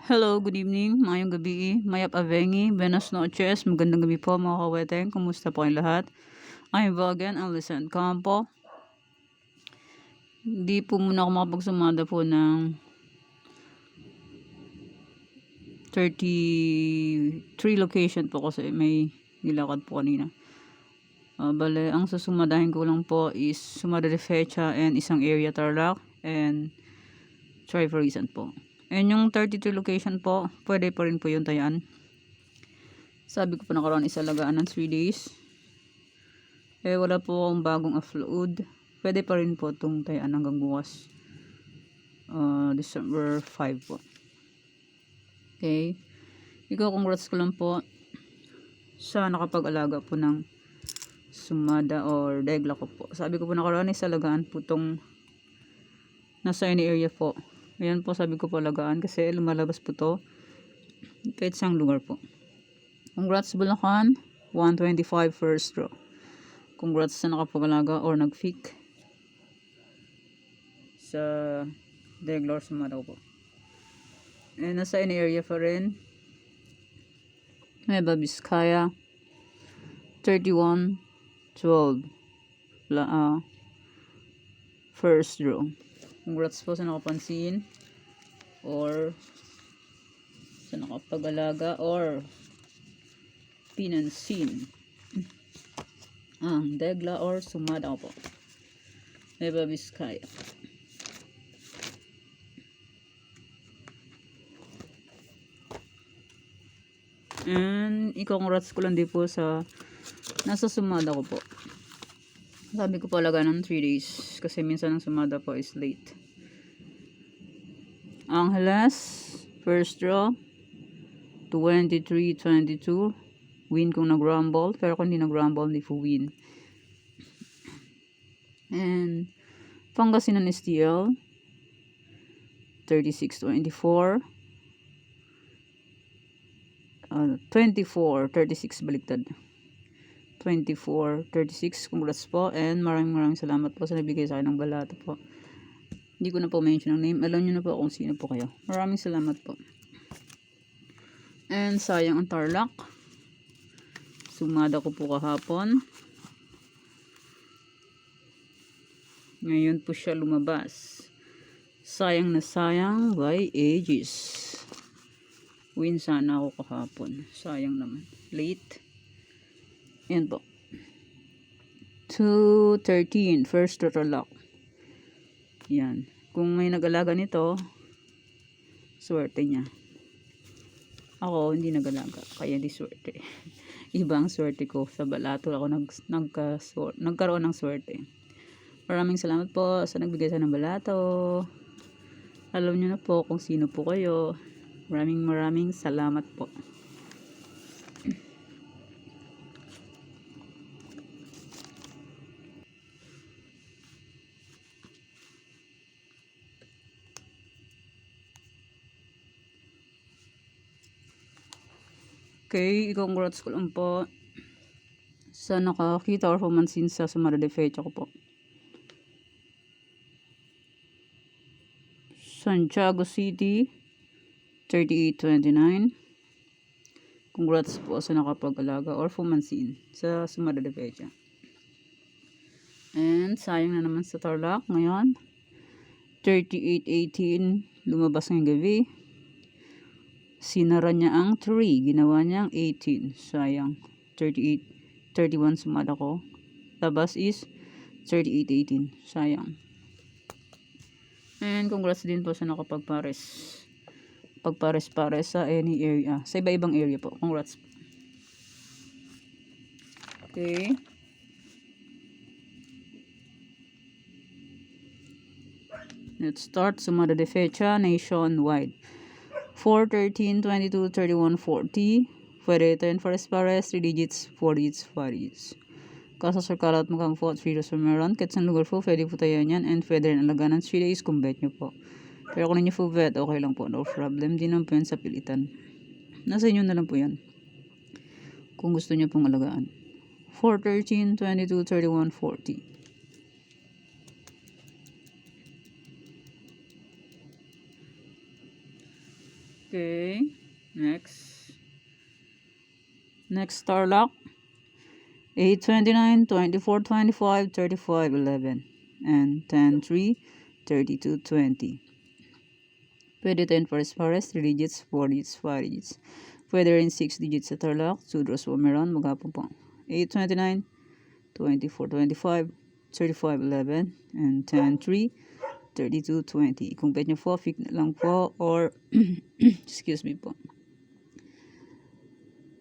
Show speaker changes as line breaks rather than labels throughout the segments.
Hello, good evening, mayong gabi, mayap avengi, buenas noches, magandang gabi po mga kaweteng, kumusta po kayong lahat? I'm Vagan, Alison Campo. Hindi po muna ako makapagsumada po ng 33 location po kasi may nilakad po kanina. Bale, ang susumadahin ko lang po is Sumada de Fecha and isang area Tarlac and Tri Recent po. And yung 32 location po, pwede pa rin po yung tayaan. Sabi ko po nakaraan isalagaan ng 3 days. Wala po akong bagong upload. Pwede pa rin po itong tayaan hanggang bukas. December 5 po. Okay. Ikaw, congrats ko lang po sa nakapag-alaga po ng sumada or degla ko po. Sabi ko po nakaraan isalagaan po itong nasa any area po. Ayan po, sabi ko po alagaan kasi lumalabas po to kahit siyang lugar po. Congrats Bulacan, 125 first row. Congrats sa nakapag-alaga or nag-fake sa Degla or Sumadaw po. And nasa any area pa rin. Nueva Vizcaya, 31-12. First row. Congrats po sa nakapansin or sa nakapag-alaga or pinansin ang Degla or Sumadaw po. Nueva Vizcaya. And i-congrats ko lang din po sa nasa Sumada ko po. Sabi ko po alaga ng 3 days kasi minsan ang Sumada po is late. Angeles, first draw, 23-22. Win kung nag-rumble, pero kung hindi nag-rumble, hindi po win. And Pangasinan STL, 36-24. 24-36 baliktad. 24-36, congrats po. And maraming salamat po sa nabigay sa akin ng balata po. Hindi ko na po mention ang name. Alam nyo na po kung sino po kayo. Maraming salamat po. And sayang ang Tarlac. Sumada ko po kahapon. Ngayon po siya lumabas. Sayang na sayang by ages. Win sana ako kahapon. Sayang naman. Late. Yan po. 2-13. First Tarlac. Yan. Kung may nag-alaga nito, swerte niya. Ako, hindi nag-alaga. Kaya di swerte. Ibang swerte ko. Sa balato ako nagkaroon ng swerte. Maraming salamat po sa nagbigay sa ng balato. Alam nyo na po kung sino po kayo. Maraming salamat po. Okay, congrats ko lang po sa nakakita or pumansin sa Sumada de Fecha ko po. Santiago City, 38-29. Congrats po sa nakapag-alaga or pumansin sa Sumada de Fecha. And sayang na naman sa Tarlac ngayon. 38-18, lumabas ngayong gabi. Sinara niya ang 3, ginawa niya ang 18. Sayang. 38-31 sumada ko. Labas is 38-18. Sayang. And congrats din po sa nakapagpares. Pagpares-pares sa any area. Sa iba-ibang area po. Congrats. Okay. Let's start. Sumada de Fecha nationwide. 4-13-22-31-40. Pwede 10 for Espares, 3 digits, 4 digits, 5 digits. Kasa circle out mukhang 4 3 sa meron. Kahit sa lugar po, pwede po tayo yan. And pwede rin alaga ng 3 days kung bet nyo po. Pero kung ninyo po bet, okay lang po. No problem. Di naman po yan sa pilitan. Nasa inyo na lang po yan. Kung gusto nyo pong alagaan. 4-13-22-31-40. Okay. Next Starlock. 8, 29, 24, 25, 35, 11. And 10, 3, 32, 20. Pwede 10 first forest, 3 digits, 4 digits, 5 digits. Pwede rin 6 digits sa Tarlac, 2 draws po meron, maghapo po. 8, 29, 24, 25, 35, 11, and 10, 3, 32, 20. Kung bet nyo po, pick na lang po, or, excuse me po.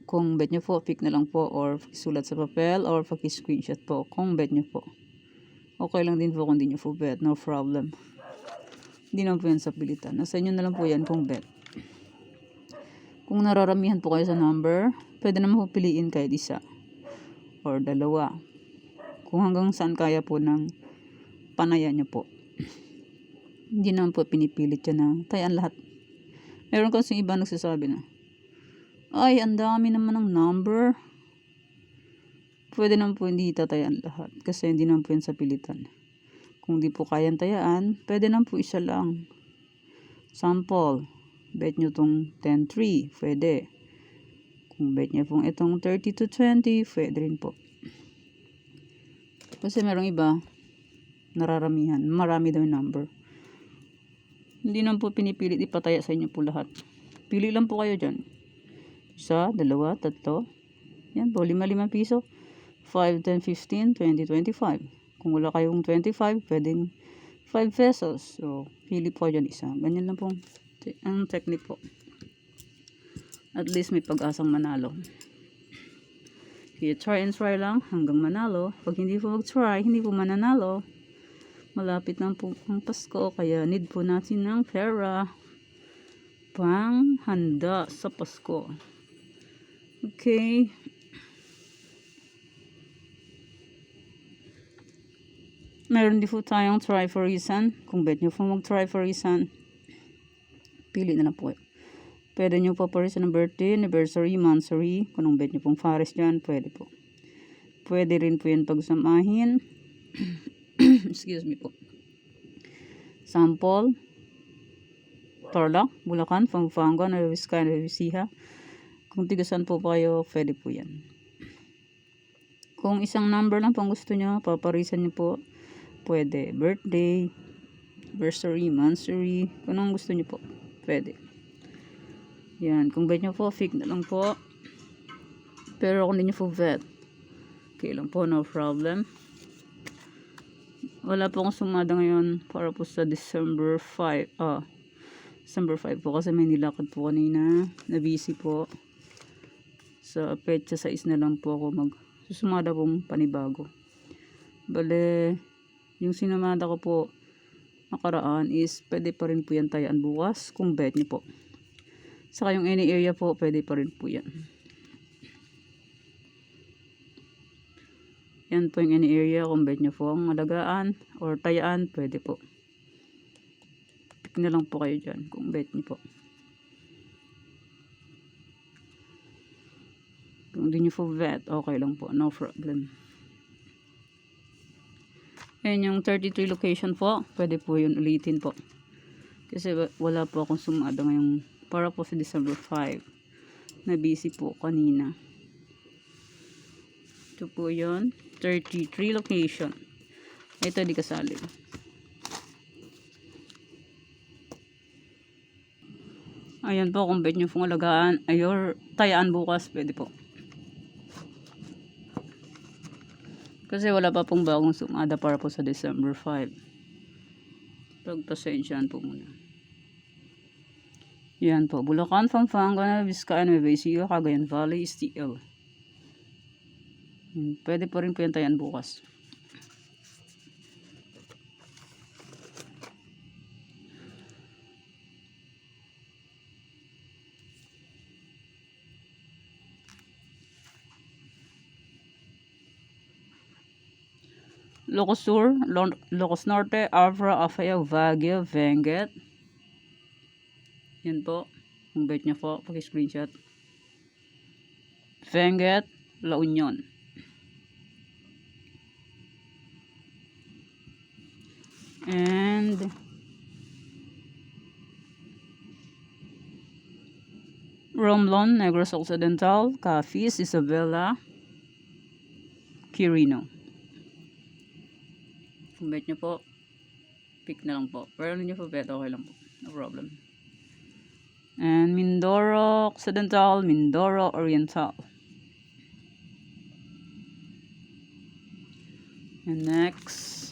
Kung bet nyo po, pick na lang po, or sulat sa papel, or paki-screenshot po, kung bet nyo po. Okay lang din po kung di nyo po bet, no problem. Hindi naman po yan sa pilitan. Nasa inyo na lang po yan kung bet. Kung nararamihan po kayo sa number, pwede naman po piliin kahit isa or dalawa. Kung hanggang saan kaya po ng panayan nyo po. Hindi naman po pinipilit yan na tayan lahat. Meron kasi iba nagsasabi na, ay, ang dami naman ng number. Pwede naman po hindi tatayan lahat kasi hindi naman po yan sa pilitan. Kung di po kayang tayaan, pwede naman po isa lang. Sample, bet nyo tong 10-3, pwede. Kung bet nyo pong itong 30-20, pwede rin po. Kasi merong iba, nararamihan, marami daw yung number. Hindi naman po pinipilit ipataya sa inyo po lahat. Pili lang po kayo dyan. Isa, dalawa, tatlo. Yan po, 5 piso. 5, 10, 15, 20, 25. Kung wala kayong 25, pwedeng 5 pesos. So, pili po dyan isa. Ganyan lang po ang technique po. At least may pag-asang manalo. Kaya try and try lang hanggang manalo. Pag hindi po mag-try, hindi po mananalo. Malapit na po ang Pasko, kaya need po natin ng pera pang handa sa Pasko. Okay. Meron din po tayong try for reason. Kung bet nyo po mag-try for reason, pili na lang po kayo. Pwede nyo pa ng birthday, anniversary, monthsary. Kung anong bet nyo pong Fares dyan, pwede po. Pwede rin po yan pagsamahin. Excuse me po. Sample, Tarlac, Bulacan, Pampanga, Nueva Vizcaya, Nueva Ecija. Kung tigasan po kayo, pwede po yan. Kung isang number lang pang gusto nyo, paparisan nyo po, pwede. Birthday, anniversary, monthsary, kung anong gusto nyo po, pwede. Yan, kung bet nyo po, pick na lang po. Pero kung hindi nyo po bet, okay lang po, no problem. Wala po akong sumada ngayon para po sa December 5. December 5 po kasi may nilakad po kanina. Na-busy po. Sa petsa 6 na lang po ako susumada pong panibago. Bale, yung sinumada ko po nakaraan is pwede pa rin po yan tayaan bukas kung bet nyo po. Saka yung any area po, pwede pa rin po yan. Yan po yung any area kung bet nyo po ang alagaan or tayaan, pwede po. Pick na lang po kayo dyan kung bet nyo po. Kung di nyo po bet, okay lang po, no problem. Ayan yung 33 location po, pwede po yun ulitin po. Kasi wala po akong sumada ngayong para po sa December 5. Na busy po kanina. Ito po yun. 33 location. Ito di kasali. Ayan po, kung bet nyo pong alagaan ayor tayaan bukas, pwede po. Kasi wala pa pong bagong sumada para po sa December 5. Pagpasensyaan po muna. Yan po, Bulacan, Pampanga, Nueva Vizcaya, Nueva Ecija, Cagayan Valley, STL. Pwede pa rin po yan tayaan bukas. Ilocos Sur, Ilocos Norte, Avra, Afaya, Baguio, Benguet. Yan po. Kung bet nyo po, pag-screenshot. Benguet, La Union. And Romblon, Negros Occidental, Cafiz, Isabela, Quirino. Kung bet nyo po, pick na lang po. Pero nyo po bet, okay lang po. No problem. And Mindoro Occidental, Mindoro Oriental. And next,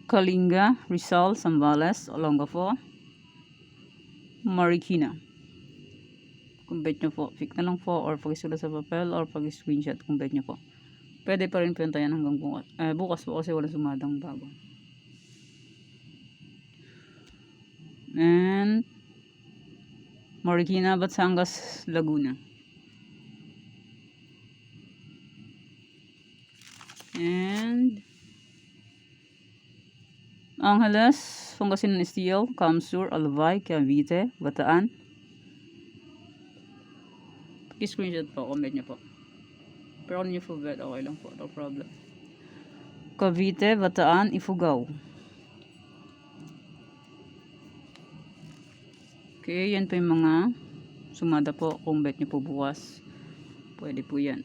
Kalinga, Rizal, Zambales, Olongapo, Marikina. Kung bet nyo po, pick na lang po, or pag-isulat sa papel, or pag-screenshot kung bet nyo po. Pwede pa rin pintayan hanggang bukas. Bukas po kasi wala sumadang bago. And Marikina, Batangas, Laguna. And Angeles, Pangasinan Steel, Kamsur, Albay, Cavite, Bataan. Pag-screenshot po, comment nyo po. Pero kung nyo po bet, okay lang po, no problem. Cavite, Bataan, Ifugao. Okay, yan pa yung mga sumada po. Kung bet nyo po bukas, pwede po yan.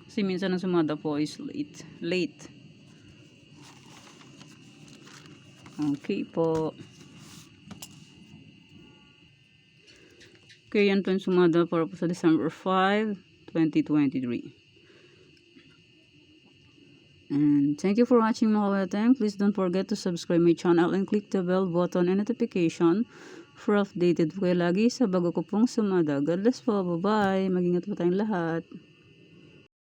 Kasi minsan ang sumada po is late. Okay po. Okay, yan po yung sumada para po sa December 5, 2023. And thank you for watching mga kabeteng. Please don't forget to subscribe my channel and click the bell button and notification for updated po kayo lagi sa bago ko pong sumada. God bless po. Bye-bye. Mag-ingat po tayong lahat.